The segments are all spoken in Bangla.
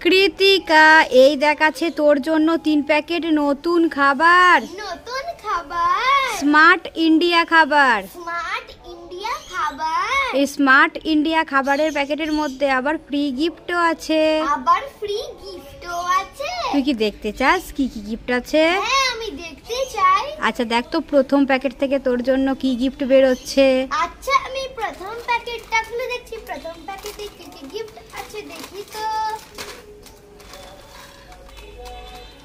কৃতিকা, এই দেখাচ্ছে তোর জন্য 3 প্যাকেট নতুন খাবার। নতুন খাবার? স্মার্ট ইন্ডিয়া খাবার। স্মার্ট ইন্ডিয়া খাবার? এই স্মার্ট ইন্ডিয়া খাবারের প্যাকেটের মধ্যে আবার ফ্রি গিফটও আছে। আবার ফ্রি গিফটও আছে? তুই কি দেখতে চাস কি কি গিফট আছে? হ্যাঁ, আমি দেখতে চাই। আচ্ছা দেখ তো প্রথম প্যাকেট থেকে তোর জন্য কি গিফট বেরোচ্ছে। আচ্ছা, আমি প্রথম প্যাকেটটা খুলে দেখছি। প্রথম প্যাকেটে কি কি গিফট আছে দেখি তো।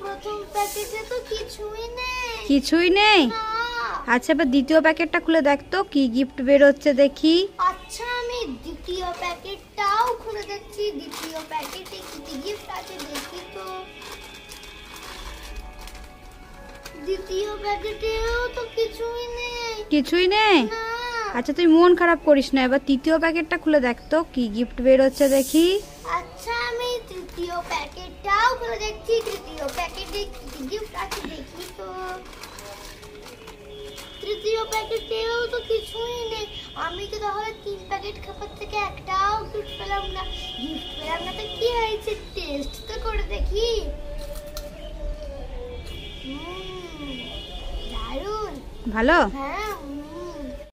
প্রথম প্যাকেটে তো কিছুই নেই। কিছুই নেই? না। আচ্ছা এবার দ্বিতীয় প্যাকেটটা খুলে দেখ তো কি গিফট বেরোচ্ছে দেখি। আচ্ছা, আমি দ্বিতীয় প্যাকেটটাও খুলে দেখছি। দ্বিতীয় প্যাকেটে কি কি গিফট আছে দেখি তো। দ্বিতীয় প্যাকেটেও তো কিছুই নেই। কিছুই নেই? না। আচ্ছা তুই মন খারাপ করিস না, এবার তৃতীয় প্যাকেটটা খুলে দেখ তো কি গিফট বেরোচ্ছে দেখি। আচ্ছা, আমি তৃতীয় প্যাকেটটাও খুলে দেখছি। তৃতীয় প্যাকেটে কি কি গিফট আছে দেখি তো। তৃতীয় প্যাকেটেও তো কিছুই নেই। আমি তো তাহলে 3 প্যাকেট খাবার থেকে একটাও গিফট পেলাম না। গিফট পেলাম না তো কি হয়েছে, টেস্ট তো করে দেখি। দারুণ। ভালো? হ্যাঁ,